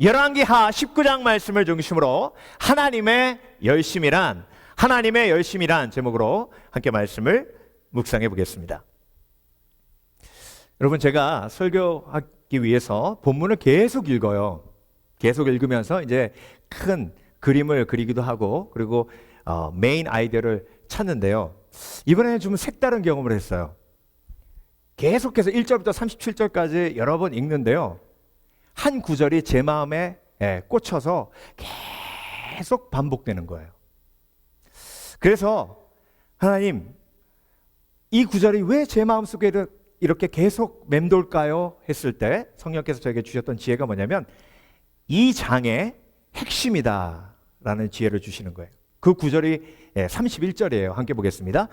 열왕기하 19장 말씀을 중심으로 하나님의 열심이란 제목으로 함께 말씀을 묵상해 보겠습니다. 여러분, 제가 설교하기 위해서 본문을 계속 읽어요. 계속 읽으면서 이제 큰 그림을 그리기도 하고, 그리고 메인 아이디어를 찾는데요. 이번에는 좀 색다른 경험을 했어요. 계속해서 1절부터 37절까지 여러 번 읽는데요. 한 구절이 제 마음에 꽂혀서 계속 반복되는 거예요. 그래서 하나님, 이 구절이 왜 제 마음속에 이렇게 계속 맴돌까요? 했을 때 성령께서 저에게 주셨던 지혜가 뭐냐면, 이 장의 핵심이다 라는 지혜를 주시는 거예요. 그 구절이 31절이에요. 함께 보겠습니다.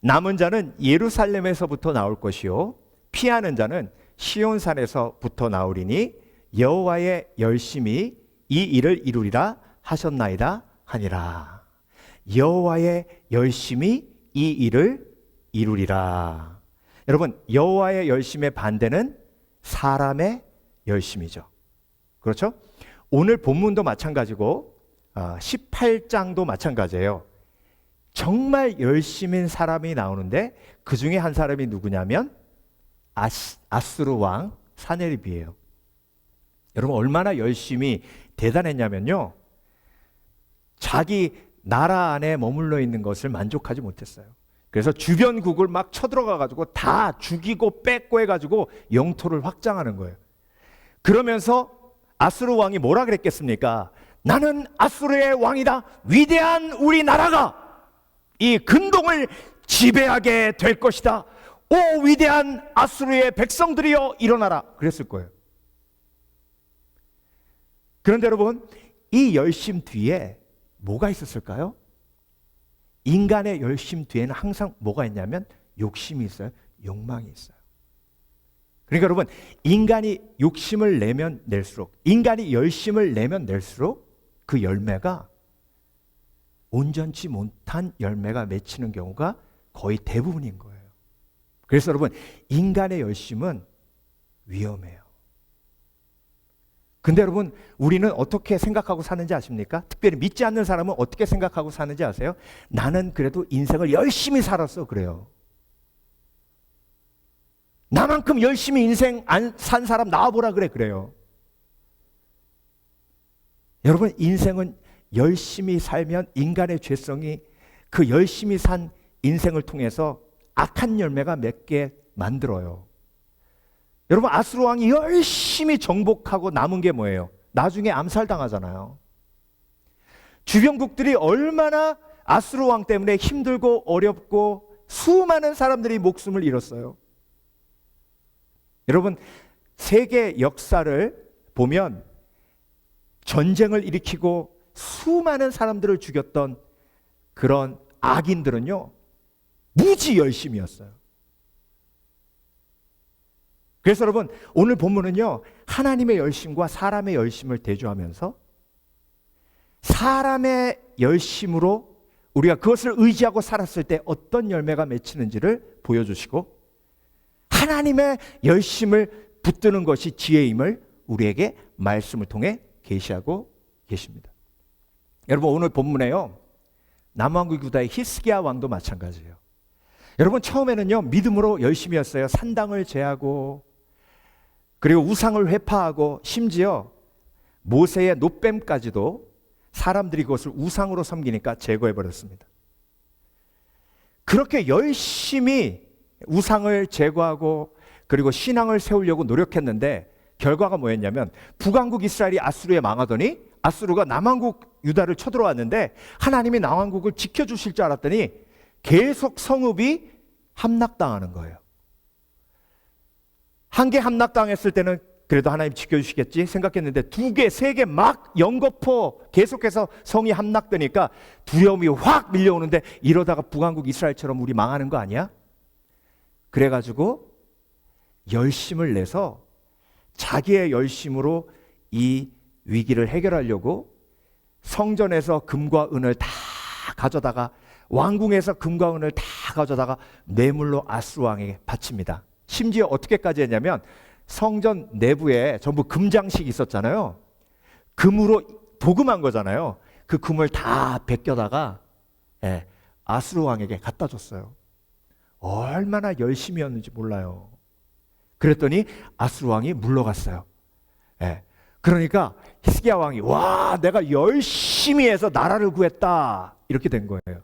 남은 자는 예루살렘에서부터 나올 것이요 피하는 자는 시온산에서부터 나오리니 여호와의 열심이 이 일을 이루리라 하셨나이다 하니라. 여호와의 열심이 이 일을 이루리라. 여러분, 여호와의 열심의 반대는 사람의 열심이죠. 그렇죠? 오늘 본문도 마찬가지고 18장도 마찬가지예요. 정말 열심인 사람이 나오는데 그 중에 한 사람이 누구냐면 아수르 왕 사네립이에요. 여러분, 얼마나 열심히 대단했냐면요, 자기 나라 안에 머물러 있는 것을 만족하지 못했어요. 그래서 주변국을 막 쳐들어가 가지고 다 죽이고 뺏고 해가지고 영토를 확장하는 거예요. 그러면서 아수르 왕이 뭐라 그랬겠습니까? 나는 아수르의 왕이다. 위대한 우리나라가 이 근동을 지배하게 될 것이다. 오 위대한 아수르의 백성들이여 일어나라. 그랬을 거예요. 그런데 여러분, 이 열심 뒤에 뭐가 있었을까요? 인간의 열심 뒤에는 항상 뭐가 있냐면 욕심이 있어요. 욕망이 있어요. 그러니까 여러분, 인간이 욕심을 내면 낼수록, 인간이 열심을 내면 낼수록 그 열매가 온전치 못한 열매가 맺히는 경우가 거의 대부분인 거예요. 그래서 여러분, 인간의 열심은 위험해요. 근데 여러분, 우리는 어떻게 생각하고 사는지 아십니까? 특별히 믿지 않는 사람은 어떻게 생각하고 사는지 아세요? 나는 그래도 인생을 열심히 살았어 그래요. 나만큼 열심히 인생 안 산 사람 나와보라 그래요. 여러분, 인생은 열심히 살면 인간의 죄성이 그 열심히 산 인생을 통해서 악한 열매가 맺게 만들어요. 여러분, 아수르 왕이 열심히 정복하고 남은 게 뭐예요? 나중에 암살당하잖아요. 주변국들이 얼마나 아수르 왕 때문에 힘들고 어렵고 수많은 사람들이 목숨을 잃었어요. 여러분, 세계 역사를 보면 전쟁을 일으키고 수많은 사람들을 죽였던 그런 악인들은요, 무지 열심이었어요. 그래서 여러분, 오늘 본문은요, 하나님의 열심과 사람의 열심을 대조하면서 사람의 열심으로 우리가 그것을 의지하고 살았을 때 어떤 열매가 맺히는지를 보여주시고, 하나님의 열심을 붙드는 것이 지혜임을 우리에게 말씀을 통해 계시하고 계십니다. 여러분, 오늘 본문에요, 남왕국 유다의 히스기야 왕도 마찬가지예요. 여러분, 처음에는요, 믿음으로 열심히 했어요. 산당을 제하고, 그리고 우상을 회파하고, 심지어 모세의 놋뱀까지도 사람들이 그것을 우상으로 섬기니까 제거해버렸습니다. 그렇게 열심히 우상을 제거하고 그리고 신앙을 세우려고 노력했는데 결과가 뭐였냐면, 북왕국 이스라엘이 아수르에 망하더니 아수르가 남왕국 유다를 쳐들어왔는데 하나님이 남왕국을 지켜주실 줄 알았더니 계속 성읍이 함락당하는 거예요. 한 개 함락당했을 때는 그래도 하나님 지켜주시겠지 생각했는데 두 개, 세 개 막 연거푸 계속해서 성이 함락되니까 두려움이 확 밀려오는데, 이러다가 북왕국 이스라엘처럼 우리 망하는 거 아니야? 그래가지고 열심을 내서 자기의 열심으로 이 위기를 해결하려고 성전에서 금과 은을 다 가져다가, 왕궁에서 금과 은을 다 가져다가 뇌물로 아수르 왕에게 바칩니다. 심지어 어떻게까지 했냐면 성전 내부에 전부 금장식이 있었잖아요. 금으로 도금한 거잖아요. 그 금을 다 벗겨다가 아수르 왕에게 갖다 줬어요. 얼마나 열심이었는지 몰라요. 그랬더니 아수르 왕이 물러갔어요. 그러니까 히스기야 왕이 와, 내가 열심히 해서 나라를 구했다, 이렇게 된 거예요.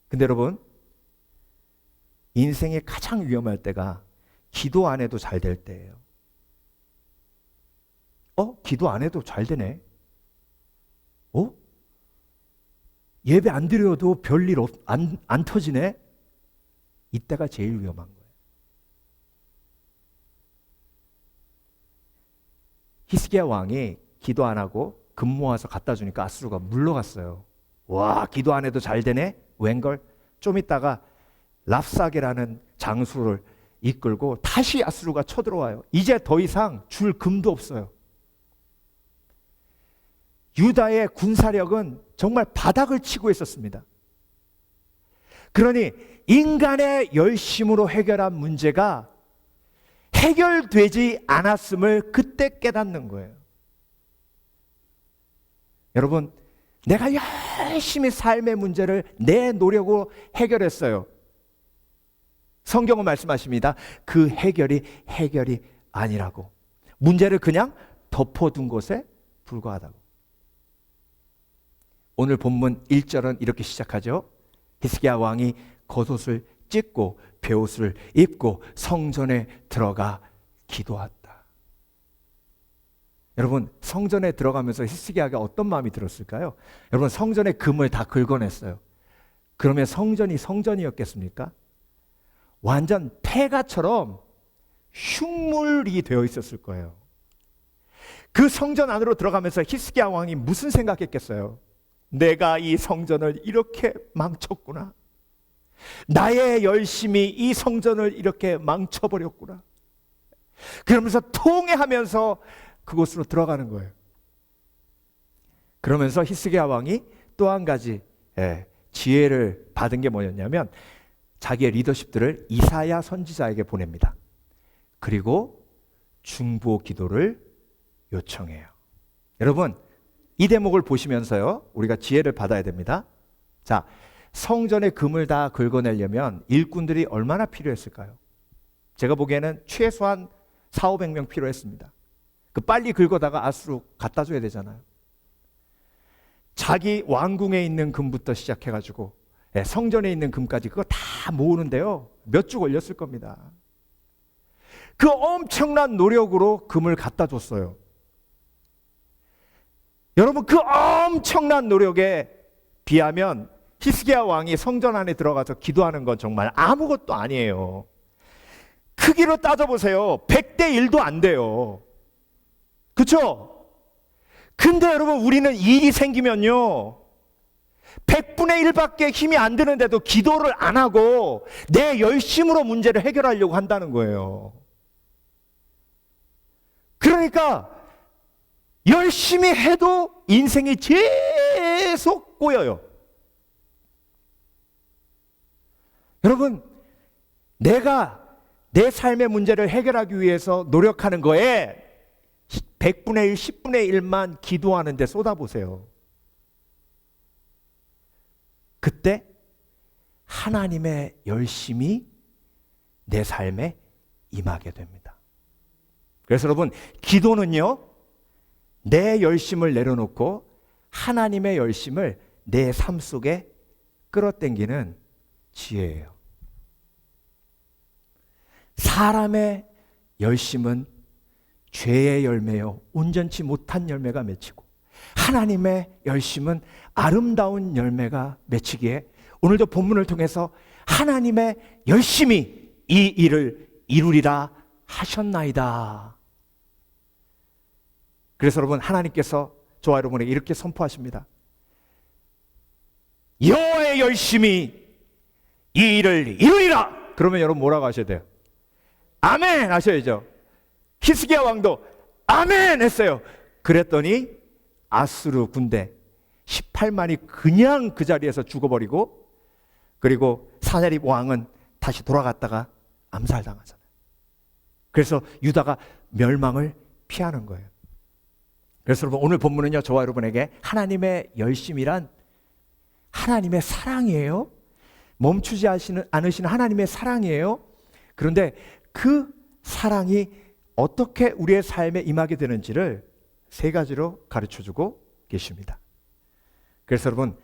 근데 여러분, 인생의 가장 위험할 때가 기도 안 해도 잘 될 때예요. 기도 안 해도 잘 되네. 예배 안 드려도 별일 안 터지네. 이때가 제일 위험한 거예요. 히스기야 왕이 기도 안 하고 금 모아서 갖다 주니까 아수르가 물러갔어요. 와, 기도 안 해도 잘 되네. 웬걸? 좀 있다가 랍사게라는 장수를 이끌고 다시 아수르가 쳐들어와요. 이제 더 이상 줄 금도 없어요. 유다의 군사력은 정말 바닥을 치고 있었습니다. 그러니 인간의 열심으로 해결한 문제가 해결되지 않았음을 그때 깨닫는 거예요. 여러분, 내가 열심히 삶의 문제를 내 노력으로 해결했어요. 성경은 말씀하십니다. 그 해결이 아니라고. 문제를 그냥 덮어둔 것에 불과하다고. 오늘 본문 1절은 이렇게 시작하죠. 히스기야 왕이 겉옷을 찢고 베옷을 입고 성전에 들어가 기도했다. 여러분, 성전에 들어가면서 히스기야가 어떤 마음이 들었을까요? 여러분, 성전의 금을 다 긁어냈어요. 그러면 성전이 성전이었겠습니까? 완전 폐가처럼 흉물이 되어 있었을 거예요. 그 성전 안으로 들어가면서 히스기야 왕이 무슨 생각했겠어요? 내가 이 성전을 이렇게 망쳤구나. 나의 열심이 이 성전을 이렇게 망쳐버렸구나. 그러면서 통회하면서 그곳으로 들어가는 거예요. 그러면서 히스기야 왕이 또 한 가지 지혜를 받은 게 뭐였냐면 자기의 리더십들을 이사야 선지자에게 보냅니다. 그리고 중보 기도를 요청해요. 여러분, 이 대목을 보시면서요, 우리가 지혜를 받아야 됩니다. 자, 성전의 금을 다 긁어내려면 일꾼들이 얼마나 필요했을까요? 제가 보기에는 최소한 400~500명 필요했습니다. 그 빨리 긁어다가 아수르 갖다 줘야 되잖아요. 자기 왕궁에 있는 금부터 시작해가지고 성전에 있는 금까지 그거 다 모으는데요, 몇 주 걸렸을 겁니다. 그 엄청난 노력으로 금을 갖다 줬어요. 여러분, 그 엄청난 노력에 비하면 히스기야 왕이 성전 안에 들어가서 기도하는 건 정말 아무것도 아니에요. 크기로 따져보세요. 100대 1도 안 돼요. 그렇죠? 근데 여러분, 우리는 일이 생기면요, 100분의 1밖에 힘이 안 드는데도 기도를 안 하고 내 열심으로 문제를 해결하려고 한다는 거예요. 그러니까 열심히 해도 인생이 계속 꼬여요. 여러분, 내가 내 삶의 문제를 해결하기 위해서 노력하는 거에 100분의 1, 10분의 1만 기도하는 데 쏟아보세요. 그때 하나님의 열심이 내 삶에 임하게 됩니다. 그래서 여러분, 기도는요, 내 열심을 내려놓고 하나님의 열심을 내 삶 속에 끌어당기는 지혜예요. 사람의 열심은 죄의 열매요, 온전치 못한 열매가 맺히고, 하나님의 열심은 아름다운 열매가 맺히기에 오늘도 본문을 통해서 하나님의 열심이 이 일을 이루리라 하셨나이다. 그래서 여러분, 하나님께서 저와 여러분에게 이렇게 선포하십니다. 여호와의 열심이 이 일을 이루리라. 그러면 여러분 뭐라고 하셔야 돼요? 아멘 하셔야죠. 히스기야 왕도 아멘 했어요. 그랬더니 아수르 군대 18만이 그냥 그 자리에서 죽어버리고, 그리고 사냐립 왕은 다시 돌아갔다가 암살당하잖아요. 그래서 유다가 멸망을 피하는 거예요. 그래서 여러분 오늘 본문은요 저와 여러분에게 하나님의 열심이란 하나님의 사랑이에요. 멈추지 않으시는 하나님의 사랑이에요. 그런데 그 사랑이 어떻게 우리의 삶에 임하게 되는지를 세 가지로 가르쳐주고 계십니다. 그래서 여러분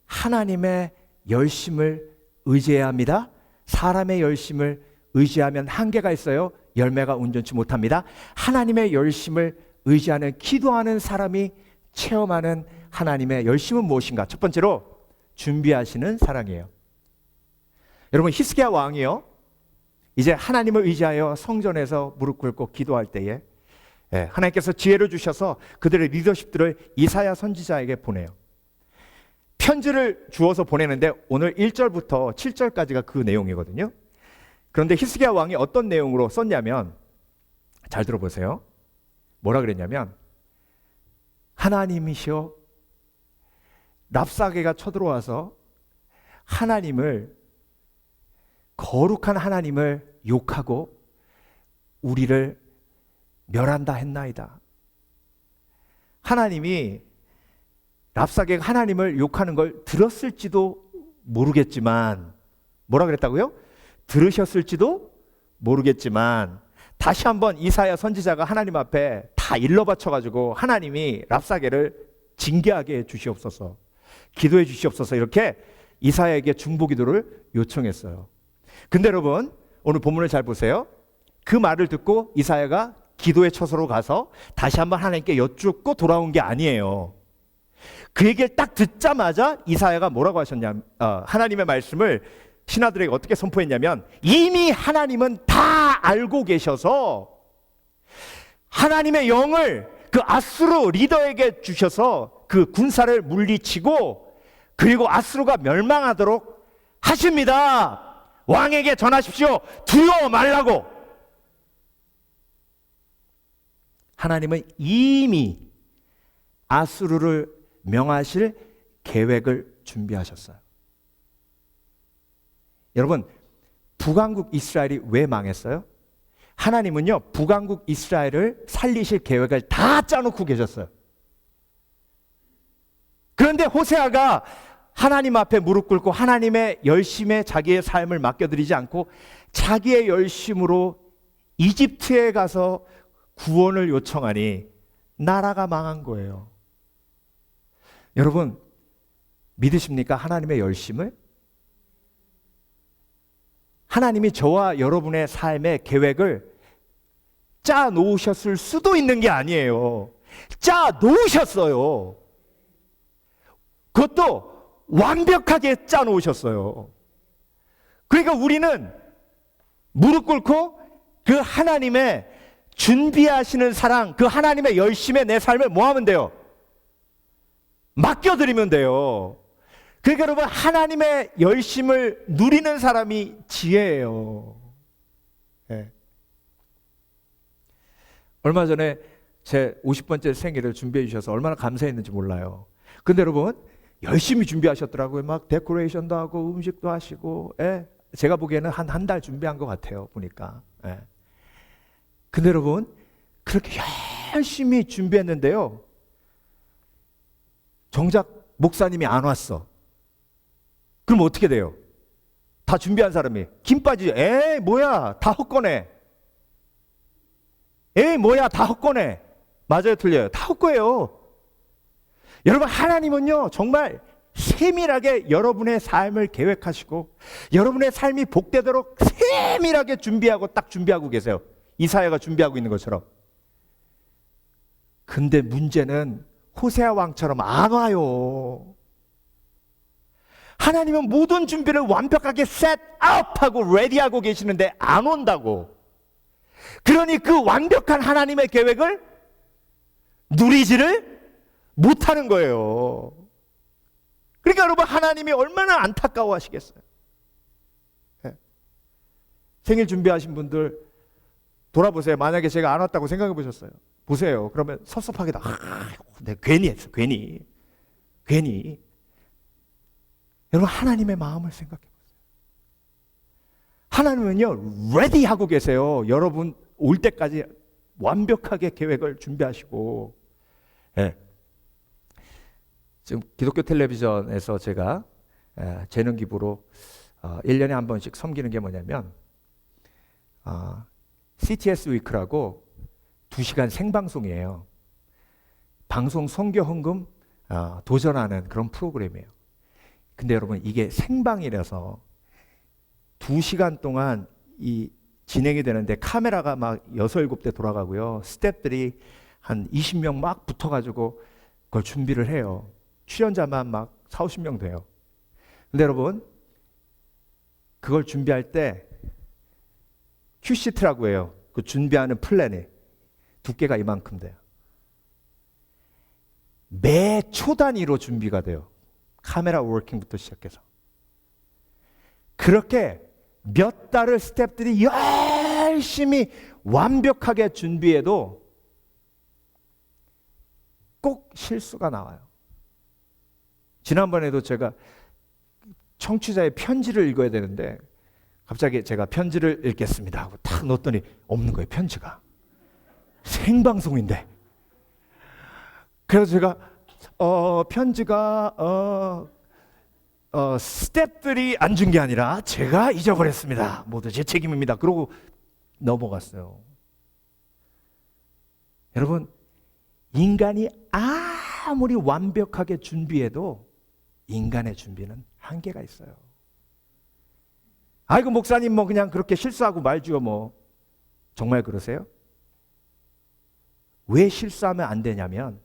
하나님의 열심을 의지해야 합니다. 사람의 열심을 의지하면 한계가 있어요. 열매가 온전치 못합니다. 하나님의 열심을 의지하는 기도하는 사람이 체험하는 하나님의 열심은 무엇인가? 첫 번째로 준비하시는 사랑이에요. 여러분 히스기야 왕이요 이제 하나님을 의지하여 성전에서 무릎 꿇고 기도할 때에 하나님께서 지혜를 주셔서 그들의 리더십들을 이사야 선지자에게 보내요. 편지를 주어서 보내는데 오늘 1절부터 7절까지가 그 내용이거든요. 그런데 히스기야 왕이 어떤 내용으로 썼냐면 잘 들어보세요. 뭐라 그랬냐면 하나님이시여 랍사게가 쳐들어와서 하나님을 거룩한 하나님을 욕하고 우리를 멸한다 했나이다. 하나님이 랍사게가 하나님을 욕하는 걸 들었을지도 모르겠지만 뭐라 그랬다고요? 들으셨을지도 모르겠지만 다시 한번 이사야 선지자가 하나님 앞에 다 일러바쳐가지고 하나님이 랍사게를 징계하게 해 주시옵소서, 기도해 주시옵소서 이렇게 이사야에게 중보기도를 요청했어요. 근데 여러분 오늘 본문을 잘 보세요. 그 말을 듣고 이사야가 기도의 처소로 가서 다시 한번 하나님께 여쭙고 돌아온 게 아니에요. 그 얘기를 딱 듣자마자 이사야가 뭐라고 하셨냐면 하나님의 말씀을 신하들에게 어떻게 선포했냐면 이미 하나님은 다 알고 계셔서 하나님의 영을 그 아수르 리더에게 주셔서 그 군사를 물리치고 그리고 아수르가 멸망하도록 하십니다. 왕에게 전하십시오. 두려워 말라고. 하나님은 이미 아수르를 명하실 계획을 준비하셨어요. 여러분 북왕국 이스라엘이 왜 망했어요? 하나님은요 북왕국 이스라엘을 살리실 계획을 다 짜놓고 계셨어요. 그런데 호세아가 하나님 앞에 무릎 꿇고 하나님의 열심에 자기의 삶을 맡겨드리지 않고 자기의 열심으로 이집트에 가서 구원을 요청하니 나라가 망한 거예요. 여러분 믿으십니까? 하나님의 열심을? 하나님이 저와 여러분의 삶의 계획을 짜 놓으셨을 수도 있는 게 아니에요. 짜 놓으셨어요. 그것도 완벽하게 짜 놓으셨어요. 그러니까 우리는 무릎 꿇고 그 하나님의 준비하시는 사랑, 그 하나님의 열심에 내 삶을 뭐 하면 돼요? 맡겨드리면 돼요. 그러니까 여러분 하나님의 열심을 누리는 사람이 지혜예요. 네. 얼마 전에 제 50번째 생일을 준비해 주셔서 얼마나 감사했는지 몰라요. 근데 여러분 열심히 준비하셨더라고요. 막 데코레이션도 하고 음식도 하시고 제가 보기에는 한 달 준비한 것 같아요. 보니까. 근데 여러분 그렇게 열심히 준비했는데요 정작 목사님이 안 왔어. 그럼 어떻게 돼요? 다 준비한 사람이 김 빠지죠. 에이 뭐야 다 헛거네. 에이 뭐야 다 헛거네. 맞아요 틀려요? 다 헛거예요. 여러분 하나님은요 정말 세밀하게 여러분의 삶을 계획하시고 여러분의 삶이 복되도록 세밀하게 준비하고 딱 준비하고 계세요. 이사야가 준비하고 있는 것처럼. 근데 문제는 호세아 왕처럼 안 와요. 하나님은 모든 준비를 완벽하게 셋업하고 레디하고 계시는데 안 온다고. 그러니 그 완벽한 하나님의 계획을 누리지를 못하는 거예요. 그러니까 여러분 하나님이 얼마나 안타까워 하시겠어요. 생일 준비하신 분들 돌아보세요. 만약에 제가 안 왔다고 생각해 보셨어요. 보세요. 그러면 섭섭하게 내가 괜히 했어. 괜히. 여러분 하나님의 마음을 생각해 보세요. 하나님은요 레디하고 계세요. 여러분 올 때까지 완벽하게 계획을 준비하시고 예. 지금 기독교 텔레비전에서 제가 재능 기부로 1년에 한 번씩 섬기는 게 뭐냐면 CTS 위크라고 2시간 생방송이에요. 방송 선교 헌금 도전하는 그런 프로그램이에요. 근데 여러분 이게 생방이라서 2시간 동안 이 진행이 되는데 카메라가 막 6, 7대 돌아가고요. 스태프들이 한 20명 막 붙어가지고 그걸 준비를 해요. 출연자만 막 4, 50명 돼요. 근데 여러분 그걸 준비할 때 큐시트라고 해요. 그 준비하는 플랜이 두께가 이만큼 돼요. 매 초 단위로 준비가 돼요. 카메라 워킹부터 시작해서. 그렇게 몇 달을 스태프들이 열심히 완벽하게 준비해도 꼭 실수가 나와요. 지난번에도 제가 청취자의 편지를 읽어야 되는데 갑자기 제가 편지를 읽겠습니다 하고 탁 넣었더니 없는 거예요. 편지가. 생방송인데. 그래서 제가 편지가 스태프들이 안 준 게 아니라 제가 잊어버렸습니다. 모두 제 책임입니다. 그러고 넘어갔어요. 여러분 인간이 아무리 완벽하게 준비해도 인간의 준비는 한계가 있어요. 아이고 목사님 뭐 그냥 그렇게 실수하고 말죠 뭐. 정말 그러세요? 왜 실수하면 안 되냐면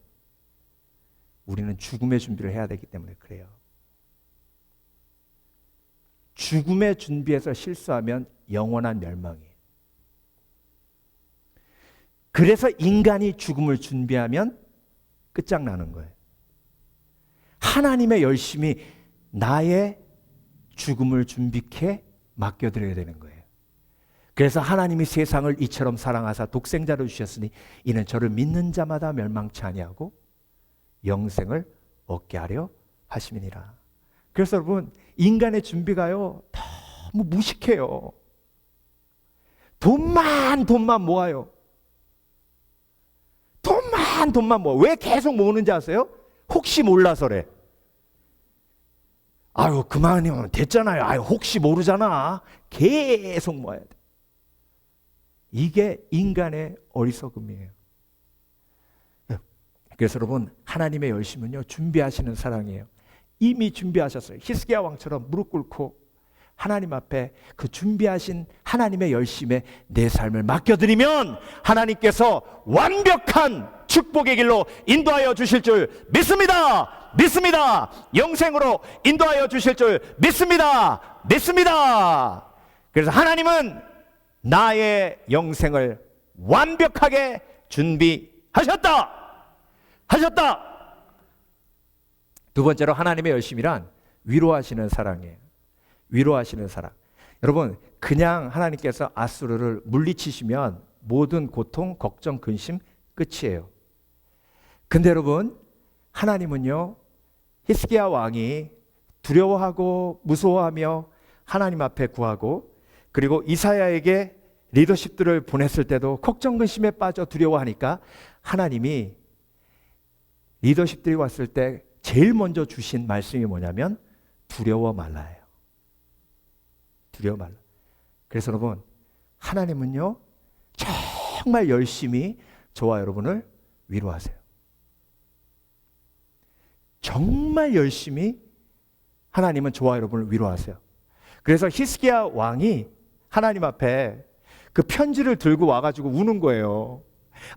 우리는 죽음의 준비를 해야 되기 때문에 그래요. 죽음의 준비에서 실수하면 영원한 멸망이에요. 그래서 인간이 죽음을 준비하면 끝장나는 거예요. 하나님의 열심히 나의 죽음을 준비케 맡겨드려야 되는 거예요. 그래서 하나님이 세상을 이처럼 사랑하사 독생자를 주셨으니 이는 저를 믿는 자마다 멸망치 아니하고 영생을 얻게 하려 하심이니라. 그래서 여러분 인간의 준비가요 너무 무식해요. 돈만 모아요. 돈만 모아. 왜 계속 모으는지 아세요? 혹시 몰라서래. 아유 그만이면 됐잖아요. 아유 혹시 모르잖아. 계속 모아야 돼. 이게 인간의 어리석음이에요. 그래서 여러분 하나님의 열심은요 준비하시는 사랑이에요. 이미 준비하셨어요. 히스기야 왕처럼 무릎 꿇고 하나님 앞에 그 준비하신 하나님의 열심에 내 삶을 맡겨드리면 하나님께서 완벽한 축복의 길로 인도하여 주실 줄 믿습니다. 믿습니다. 영생으로 인도하여 주실 줄 믿습니다. 믿습니다. 그래서 하나님은 나의 영생을 완벽하게 준비하셨다. 두 번째로 하나님의 열심이란 위로하시는 사랑이에요. 위로하시는 사랑. 여러분 그냥 하나님께서 아수르를 물리치시면 모든 고통, 걱정, 근심 끝이에요. 근데 여러분 하나님은요 히스기야 왕이 두려워하고 무서워하며 하나님 앞에 구하고 그리고 이사야에게 리더십들을 보냈을 때도 걱정, 근심에 빠져 두려워하니까 하나님이 리더십들이 왔을 때 제일 먼저 주신 말씀이 뭐냐면 두려워 말라예요. 두려워 말라. 그래서 여러분 하나님은요 정말 열심히 저와 여러분을 위로하세요. 정말 열심히 하나님은 저와 여러분을 위로하세요. 그래서 히스기야 왕이 하나님 앞에 그 편지를 들고 와가지고 우는 거예요.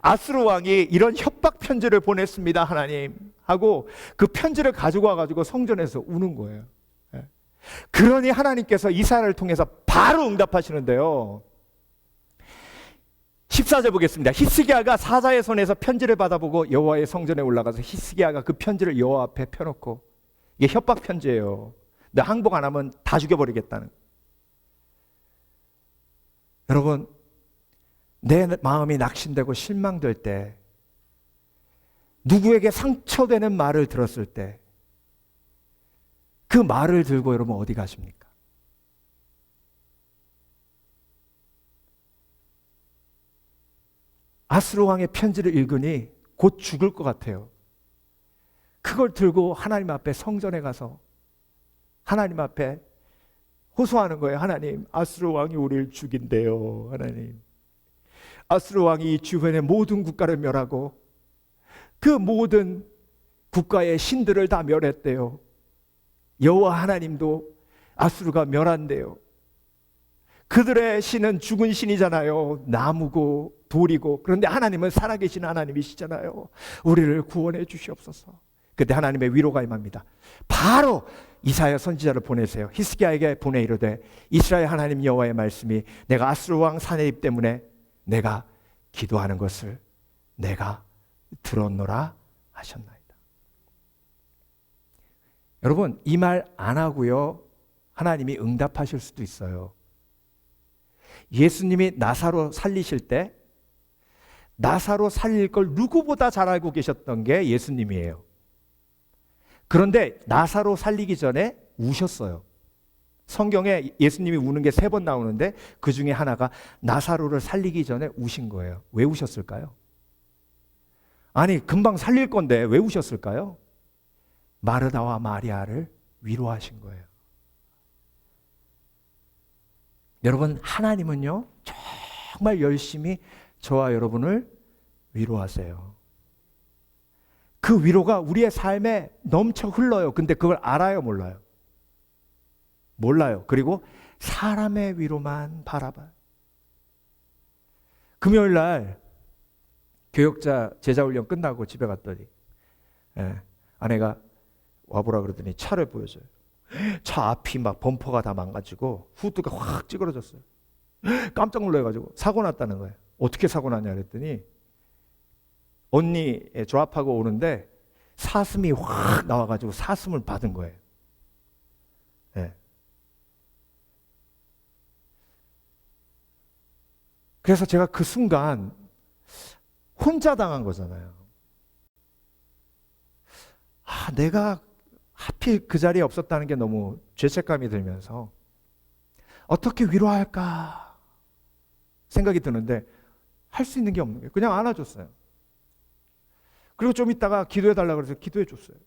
아수르 왕이 이런 협박 편지를 보냈습니다 하나님 하고 그 편지를 가지고 와가지고 성전에서 우는 거예요. 그러니 하나님께서 이사야를 통해서 바로 응답하시는데요 14절 보겠습니다. 히스기야가 사자의 손에서 편지를 받아보고 여호와의 성전에 올라가서 히스기야가 그 편지를 여호와 앞에 펴놓고 이게 협박 편지예요. 너 항복 안 하면 다 죽여버리겠다는. 여러분 내 마음이 낙심되고 실망될 때 누구에게 상처되는 말을 들었을 때 그 말을 들고 여러분 어디 가십니까? 아수르 왕의 편지를 읽으니 곧 죽을 것 같아요. 그걸 들고 하나님 앞에 성전에 가서 하나님 앞에 호소하는 거예요. 하나님, 아수르 왕이 우리를 죽인대요. 하나님, 아수르 왕이 주변의 모든 국가를 멸하고 그 모든 국가의 신들을 다 멸했대요. 여호와 하나님도 아수르가 멸한대요. 그들의 신은 죽은 신이잖아요. 나무고 돌이고. 그런데 하나님은 살아계신 하나님이시잖아요. 우리를 구원해 주시옵소서. 그때 하나님의 위로가 임합니다. 바로 이사야 선지자를 보내세요. 히스기야에게 보내 이르되 이스라엘 하나님 여호와의 말씀이 내가 아수르 왕 사네립 때문에 내가 기도하는 것을 내가 들었노라 하셨나이다. 여러분, 이 말 안 하고요 하나님이 응답하실 수도 있어요. 예수님이 나사로 살리실 때 나사로 살릴 걸 누구보다 잘 알고 계셨던 게 예수님이에요. 그런데 나사로 살리기 전에 우셨어요. 성경에 예수님이 우는 게 3번 나오는데 그 중에 하나가 나사로를 살리기 전에 우신 거예요. 왜 우셨을까요? 아니, 금방 살릴 건데 왜 우셨을까요? 마르다와 마리아를 위로하신 거예요. 여러분, 하나님은요 정말 열심히 저와 여러분을 위로하세요. 그 위로가 우리의 삶에 넘쳐 흘러요. 근데 그걸 알아요, 몰라요? 몰라요. 그리고 사람의 위로만 바라봐요. 금요일 날 교역자 제자훈련 끝나고 집에 갔더니 아내가 와보라 그러더니 차를 보여줘요. 차 앞이 막 범퍼가 다 망가지고 후드가 확 찌그러졌어요. 깜짝 놀라가지고 사고 났다는 거예요. 어떻게 사고 났냐 그랬더니 언니 드랍하고 오는데 사슴이 확 나와가지고 사슴을 받은 거예요. 네. 그래서 제가 그 순간 혼자 당한 거잖아요. 내가 하필 그 자리에 없었다는 게 너무 죄책감이 들면서 어떻게 위로할까 생각이 드는데 할 수 있는 게 없는 거예요. 그냥 안아줬어요. 그리고 좀 있다가 기도해달라고 그래서 기도해줬어요.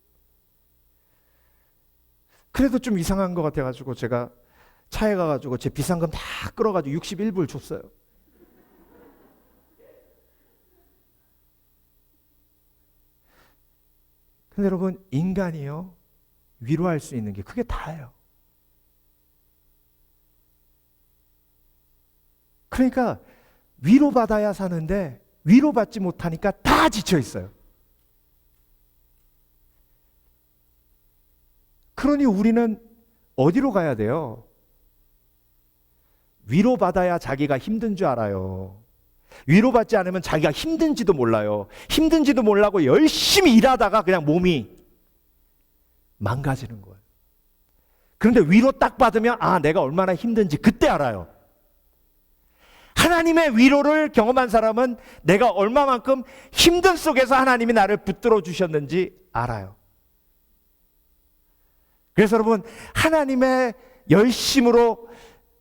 그래도 좀 이상한 것 같아가지고 제가 차에 가가지고 제 비상금 다 끌어가지고 61불 줬어요. 근데 여러분, 인간이요 위로할 수 있는 게 그게 다예요. 그러니까 위로받아야 사는데 위로받지 못하니까 다 지쳐 있어요. 그러니 우리는 어디로 가야 돼요? 위로받아야 자기가 힘든 줄 알아요. 위로받지 않으면 자기가 힘든지도 몰라요. 힘든지도 몰라고 열심히 일하다가 그냥 몸이 망가지는 거예요. 그런데 위로 딱 받으면 내가 얼마나 힘든지 그때 알아요. 하나님의 위로를 경험한 사람은 내가 얼마만큼 힘든 속에서 하나님이 나를 붙들어 주셨는지 알아요. 그래서 여러분, 하나님의 열심으로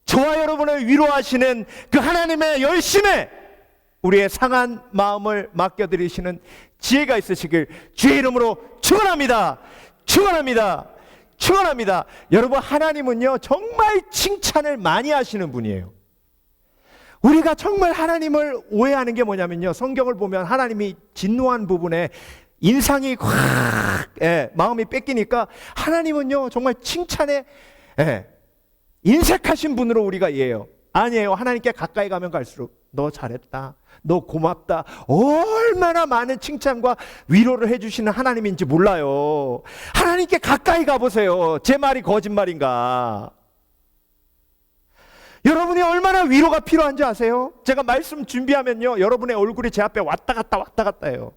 저와 여러분을 위로하시는 그 하나님의 열심에 우리의 상한 마음을 맡겨드리시는 지혜가 있으시길 주의 이름으로 축원합니다. 축원합니다. 축원합니다. 여러분, 하나님은요 정말 칭찬을 많이 하시는 분이에요. 우리가 정말 하나님을 오해하는 게 뭐냐면요, 성경을 보면 하나님이 진노한 부분에 인상이 확 마음이 뺏기니까 하나님은요 정말 칭찬에 인색하신 분으로 우리가 이해해요. 아니에요. 하나님께 가까이 가면 갈수록 너 잘했다, 너 고맙다, 얼마나 많은 칭찬과 위로를 해주시는 하나님인지 몰라요. 하나님께 가까이 가보세요. 제 말이 거짓말인가? 여러분이 얼마나 위로가 필요한지 아세요? 제가 말씀 준비하면요 여러분의 얼굴이 제 앞에 왔다 갔다 해요.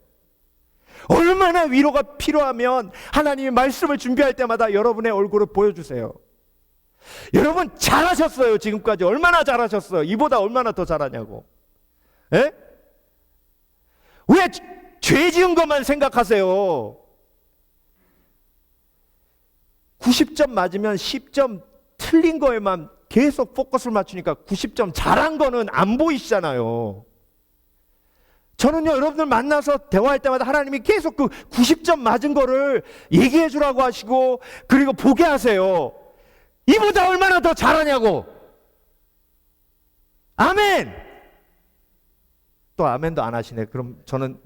얼마나 위로가 필요하면 하나님이 말씀을 준비할 때마다 여러분의 얼굴을 보여주세요. 여러분 잘하셨어요. 지금까지 얼마나 잘하셨어요. 이보다 얼마나 더 잘하냐고. 에? 왜 죄 지은 것만 생각하세요? 90점 맞으면 10점 틀린 거에만 계속 포커스를 맞추니까 90점 잘한 거는 안 보이시잖아요. 저는요, 여러분들 만나서 대화할 때마다 하나님이 계속 그 90점 맞은 거를 얘기해 주라고 하시고, 그리고 보게 하세요. 이보다 얼마나 더 잘하냐고. 아멘! 또 아멘도 안 하시네. 그럼 저는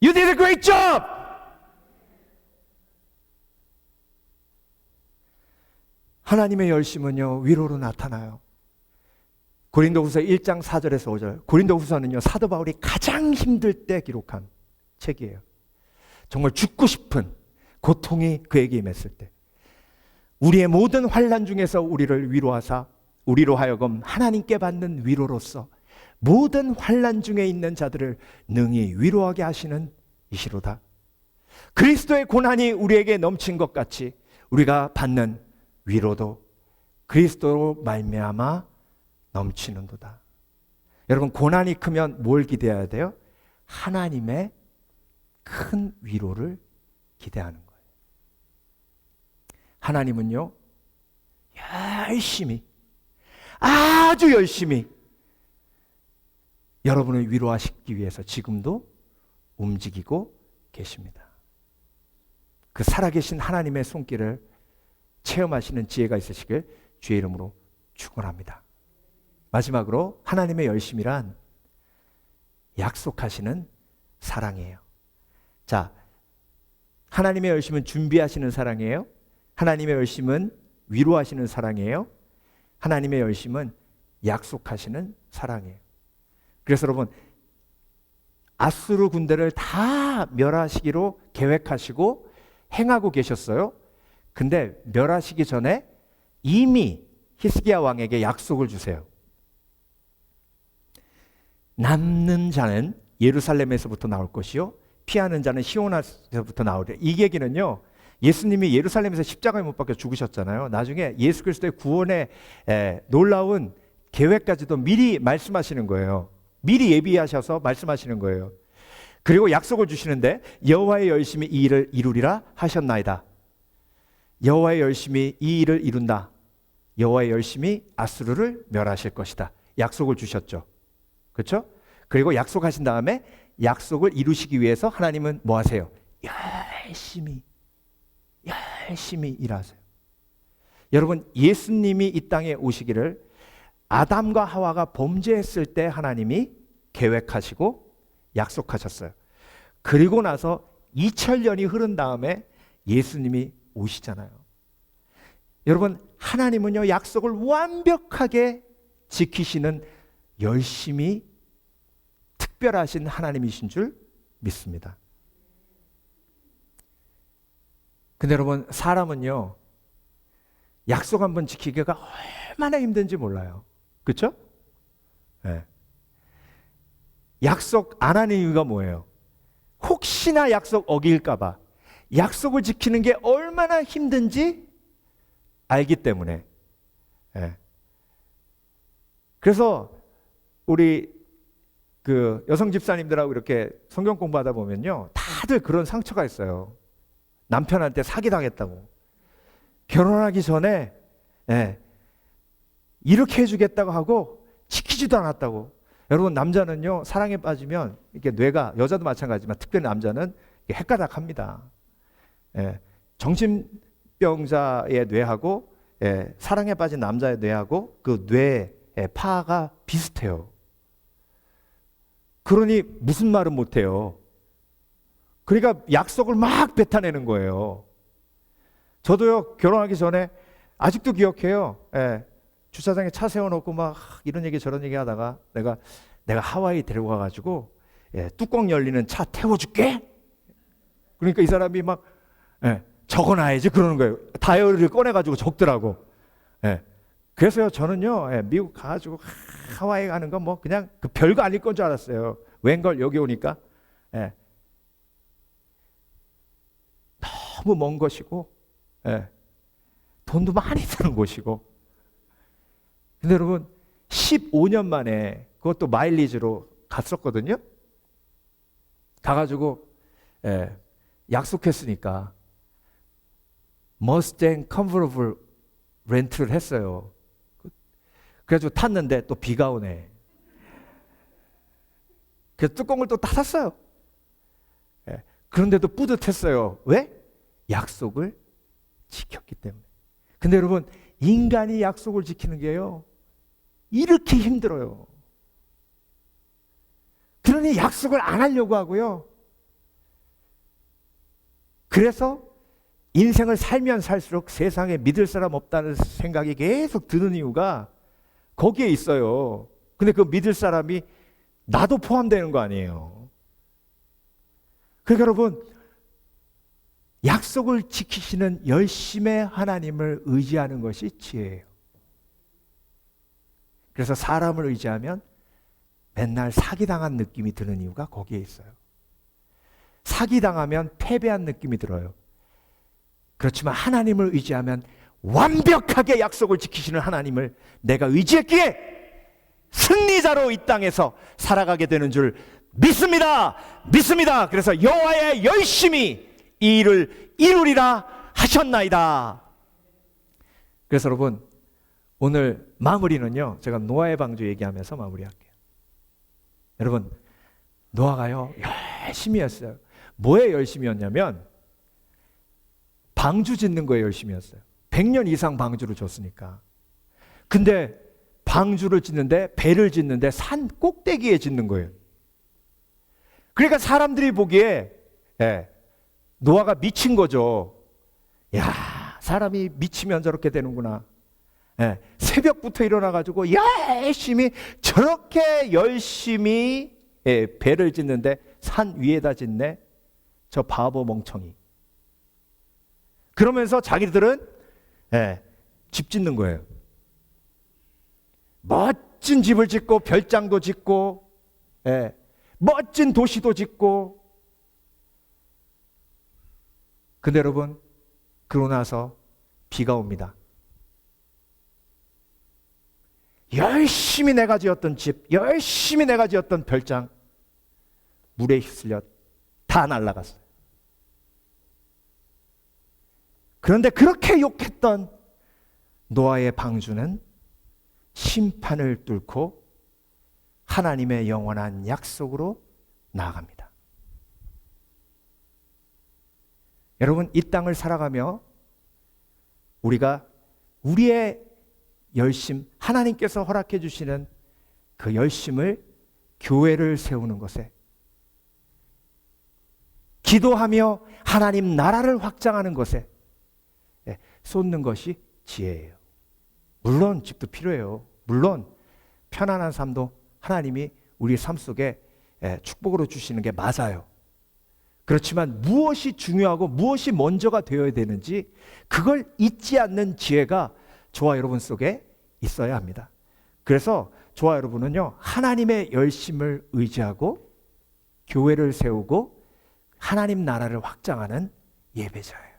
You did a great job! 하나님의 열심은요, 위로로 나타나요. 고린도후서 1장 4절에서 5절. 고린도후서는요, 사도 바울이 가장 힘들 때 기록한 책이에요. 정말 죽고 싶은 고통이 그에게 임했을 때, 우리의 모든 환난 중에서 우리를 위로하사 우리로 하여금 하나님께 받는 위로로서 모든 환난 중에 있는 자들을 능히 위로하게 하시는 이시로다. 그리스도의 고난이 우리에게 넘친 것 같이 우리가 받는 위로도 그리스도로 말미암아 넘치는도다. 여러분, 고난이 크면 뭘 기대해야 돼요? 하나님의 큰 위로를 기대하는 거예요. 하나님은요, 열심히, 아주 열심히 여러분을 위로하시기 위해서 지금도 움직이고 계십니다. 그 살아계신 하나님의 손길을 체험하시는 지혜가 있으시길 주의 이름으로 축원합니다. 마지막으로, 하나님의 열심이란 약속하시는 사랑이에요. 자, 하나님의 열심은 준비하시는 사랑이에요. 하나님의 열심은 위로하시는 사랑이에요. 하나님의 열심은 약속하시는 사랑이에요. 그래서 여러분, 아수르 군대를 다 멸하시기로 계획하시고 행하고 계셨어요. 근데 멸하시기 전에 이미 히스기야 왕에게 약속을 주세요. 남는 자는 예루살렘에서부터 나올 것이요, 피하는 자는 시온에서부터 나오리라. 이 얘기는요, 예수님이 예루살렘에서 십자가에 못 박혀 죽으셨잖아요. 나중에 예수 그리스도의 구원의 놀라운 계획까지도 미리 말씀하시는 거예요. 미리 예비하셔서 말씀하시는 거예요. 그리고 약속을 주시는데, 여호와의 열심이 이 일을 이루리라 하셨나이다. 여호와의 열심이 이 일을 이룬다. 여호와의 열심이 아수르를 멸하실 것이다. 약속을 주셨죠. 그렇죠? 그리고 약속하신 다음에 약속을 이루시기 위해서 하나님은 뭐 하세요? 열심히 일하세요. 여러분, 예수님이 이 땅에 오시기를 아담과 하와가 범죄했을 때 하나님이 계획하시고 약속하셨어요. 그리고 나서 2000년이 흐른 다음에 예수님이 오시잖아요. 여러분, 하나님은요, 약속을 완벽하게 지키시는 열심히 특별하신 하나님이신 줄 믿습니다. 근데 여러분, 사람은요, 약속 한번 지키기가 얼마나 힘든지 몰라요. 그렇죠? 네. 약속 안 하는 이유가 뭐예요? 혹시나 약속 어길까 봐. 약속을 지키는 게 얼마나 힘든지 알기 때문에. 네. 그래서 우리 그 여성 집사님들하고 이렇게 성경 공부하다 보면요, 다들 그런 상처가 있어요. 남편한테 사기당했다고. 결혼하기 전에 이렇게 해주겠다고 하고 지키지도 않았다고. 여러분, 남자는요, 사랑에 빠지면 이렇게 뇌가, 여자도 마찬가지지만 특별히 남자는 헷가닥합니다. 정신병자의 뇌하고 사랑에 빠진 남자의 뇌하고 그 뇌의 파가 비슷해요. 그러니 무슨 말은 못해요. 그러니까 약속을 막 뱉어내는 거예요. 저도요, 결혼하기 전에 아직도 기억해요. 주차장에 차 세워놓고 막 이런 얘기 저런 얘기 하다가 내가 하와이 데리고 가가지고 뚜껑 열리는 차 태워줄게. 그러니까 이 사람이 막 적어놔야지 그러는 거예요. 다이어리를 꺼내가지고 적더라고. 그래서요, 저는요, 미국 가가지고 하와이 가는 건 뭐 그냥 그 별거 아닐 건 줄 알았어요. 웬걸 여기 오니까 너무 먼 것이고 돈도 많이 드는 곳이고. 근데 여러분, 15년 만에 그것도 마일리지로 갔었거든요. 가가지고 약속했으니까 머스탱 컨버러블 렌트를 했어요. 그래가지고 탔는데 또 비가 오네. 그래서 뚜껑을 또 닫았어요. 예. 그런데도 뿌듯했어요. 왜? 약속을 지켰기 때문에. 근데 여러분, 인간이 약속을 지키는 게요, 이렇게 힘들어요. 그러니 약속을 안 하려고 하고요. 그래서 인생을 살면 살수록 세상에 믿을 사람 없다는 생각이 계속 드는 이유가 거기에 있어요. 근데 그 믿을 사람이 나도 포함되는 거 아니에요. 그러니까 여러분, 약속을 지키시는 열심의 하나님을 의지하는 것이 지혜예요. 그래서 사람을 의지하면 맨날 사기당한 느낌이 드는 이유가 거기에 있어요. 사기당하면 패배한 느낌이 들어요. 그렇지만 하나님을 의지하면 완벽하게 약속을 지키시는 하나님을 내가 의지했기에 승리자로 이 땅에서 살아가게 되는 줄 믿습니다. 믿습니다. 그래서 여호와의 열심히 이 일을 이루리라 하셨나이다. 그래서 여러분, 오늘 마무리는요, 제가 노아의 방주 얘기하면서 마무리할게요. 여러분, 노아가요 열심히 했어요. 뭐에 열심히 했냐면 방주 짓는 거에 열심히 했어요. 100년 이상 방주를 줬으니까. 근데 방주를 짓는데, 배를 짓는데 산 꼭대기에 짓는 거예요. 그러니까 사람들이 보기에 노아가 미친 거죠. 야, 사람이 미치면 저렇게 되는구나. 새벽부터 일어나가지고 저렇게 열심히 배를 짓는데 산 위에다 짓네, 저 바보 멍청이. 그러면서 자기들은 집 짓는 거예요. 멋진 집을 짓고 별장도 짓고 멋진 도시도 짓고. 근데 여러분, 그러고 나서 비가 옵니다. 열심히 내가 지었던 집, 열심히 내가 지었던 별장 물에 휩쓸려 다 날아갔어요. 그런데 그렇게 욕했던 노아의 방주는 심판을 뚫고 하나님의 영원한 약속으로 나아갑니다. 여러분, 이 땅을 살아가며 우리가 우리의 열심, 하나님께서 허락해 주시는 그 열심을 교회를 세우는 것에, 기도하며 하나님 나라를 확장하는 것에 쏟는 것이 지혜예요. 물론 집도 필요해요. 물론 편안한 삶도 하나님이 우리 삶 속에 축복으로 주시는 게 맞아요. 그렇지만 무엇이 중요하고 무엇이 먼저가 되어야 되는지 그걸 잊지 않는 지혜가 저와 여러분 속에 있어야 합니다. 그래서 저와 여러분은요, 하나님의 열심을 의지하고 교회를 세우고 하나님 나라를 확장하는 예배자예요.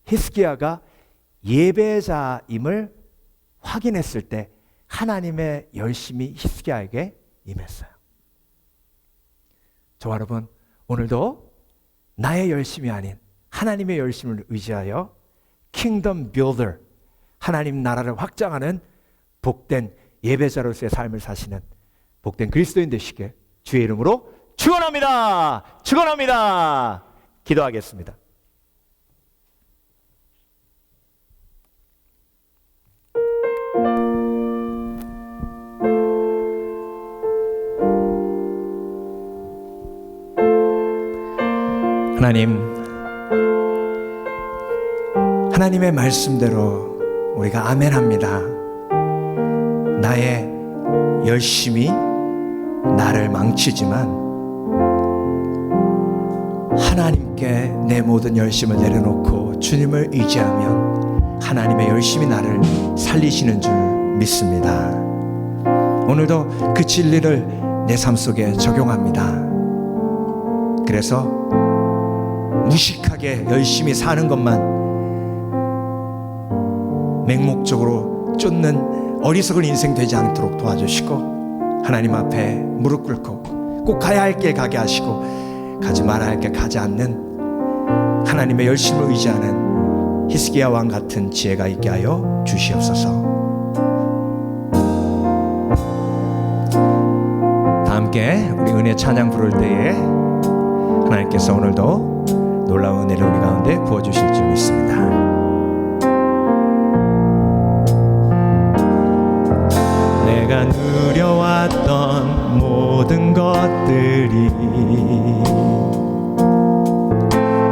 히스기야가 예배자임을 확인했을 때 하나님의 열심이 히스기야에게 임했어요. 저와 여러분, 오늘도 나의 열심이 아닌 하나님의 열심을 의지하여 킹덤 빌더, 하나님 나라를 확장하는 복된 예배자로서의 삶을 사시는 복된 그리스도인 되시길 주의 이름으로 축원합니다. 축원합니다. 기도하겠습니다. 하나님의 말씀대로 우리가 아멘합니다. 나의 열심이 나를 망치지만 하나님께 내 모든 열심을 내려놓고 주님을 의지하면 하나님의 열심이 나를 살리시는 줄 믿습니다. 오늘도 그 진리를 내 삶 속에 적용합니다. 그래서 무식하게 열심히 사는 것만 맹목적으로 쫓는 어리석은 인생 되지 않도록 도와주시고, 하나님 앞에 무릎 꿇고 꼭 가야 할 길 가게 하시고 가지 말아야 할 길 가지 않는 하나님의 열심을 의지하는 히스기야 왕 같은 지혜가 있게 하여 주시옵소서. 함께 우리 은혜 찬양 부를 때에 하나님께서 오늘도 놀라운 은혜를 우리 가운데 부어주실 줄 믿습니다. 내가 누려왔던 모든 것들이,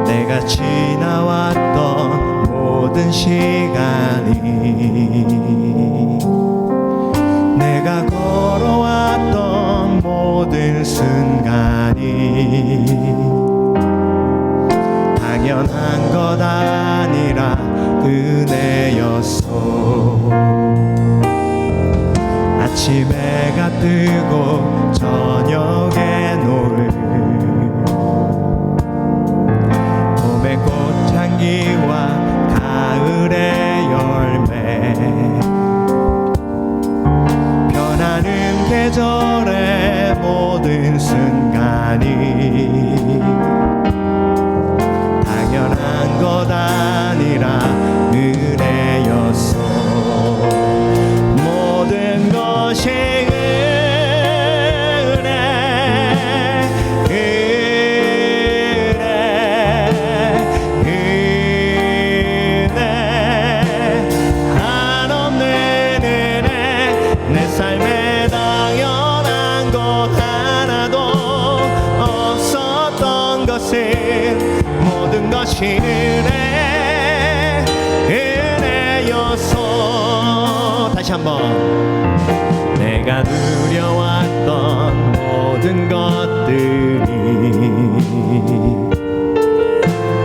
내가 지나왔던 모든 시간이, 내가 걸어왔던 모든 순간이 당연한 것 아니라 은혜였소. 아침 해가 뜨고 저녁에 노을, 봄의 꽃향기와 가을의 열매, 변하는 계절의 모든 순간이 당연한 것 아니라 은혜였소. 모든 것이 은혜, 한없는 은혜. 내 삶에 당연한 것 하나도 없었던 것은 모든 것이 은혜였소. 다시 한번. 내가 누려왔던 모든 것들이,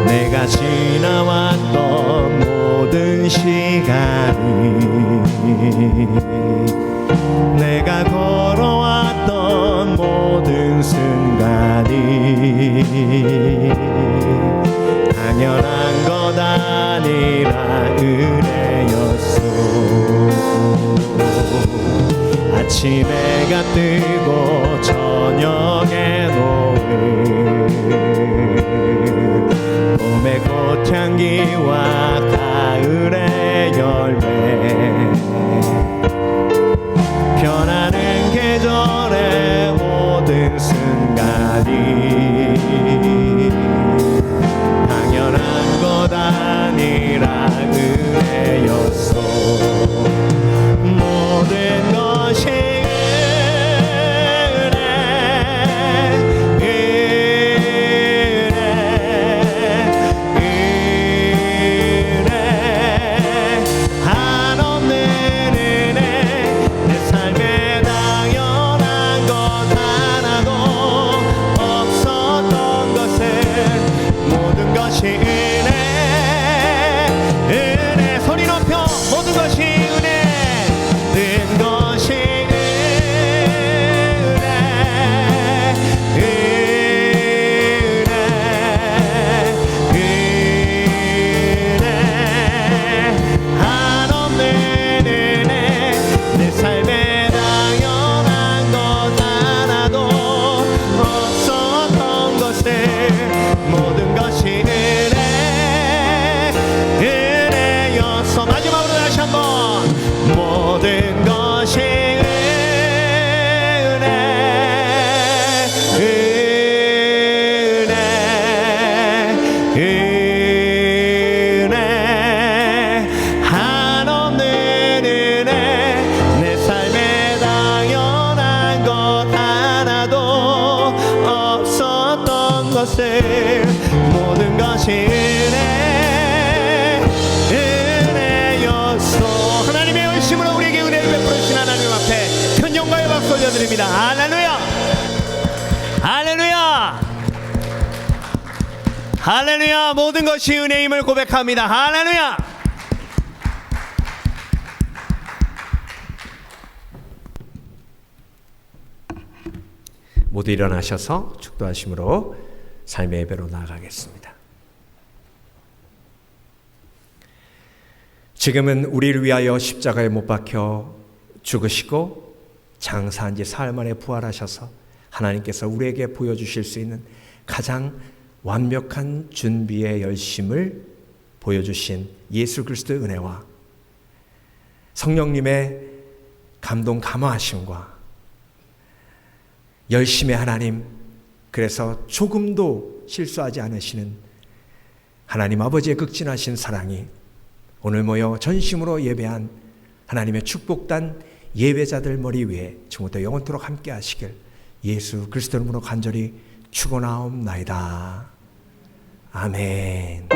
내가 지나왔던 모든 시간이, 내가 걸어왔던 모든 순간이 당연한 것 아니라 은혜였소. 아침 해가 뜨고 저녁에 노을, 봄의 꽃향기와 가을의 열매, 변하는 계절의 모든 순간이 당연한 것 아니라 은혜였소. 모든 것이 모든 것이 은혜였소. 하나님의 열심으로 우리에게 은혜를 베풀으신 하나님 앞에 큰 영광의 박수 올려드립니다. 할렐루야, 할렐루야, 할렐루야. 모든 것이 은혜임을 고백합니다. 할렐루야. 모두 일어나셔서 축도하심으로 삶의 예배로 나아가겠습니다. 지금은 우리를 위하여 십자가에 못 박혀 죽으시고 장사한 지 사흘 만에 부활하셔서 하나님께서 우리에게 보여주실 수 있는 가장 완벽한 준비의 열심을 보여주신 예수 그리스도의 은혜와 성령님의 감동 감화하심과 열심의 하나님, 그래서 조금도 실수하지 않으시는 하나님 아버지의 극진하신 사랑이 오늘 모여 전심으로 예배한 하나님의 축복단 예배자들 머리 위에 지금부터 영원토록 함께 하시길 예수 그리스도 이름으로 간절히 축원하옵나이다. 아멘.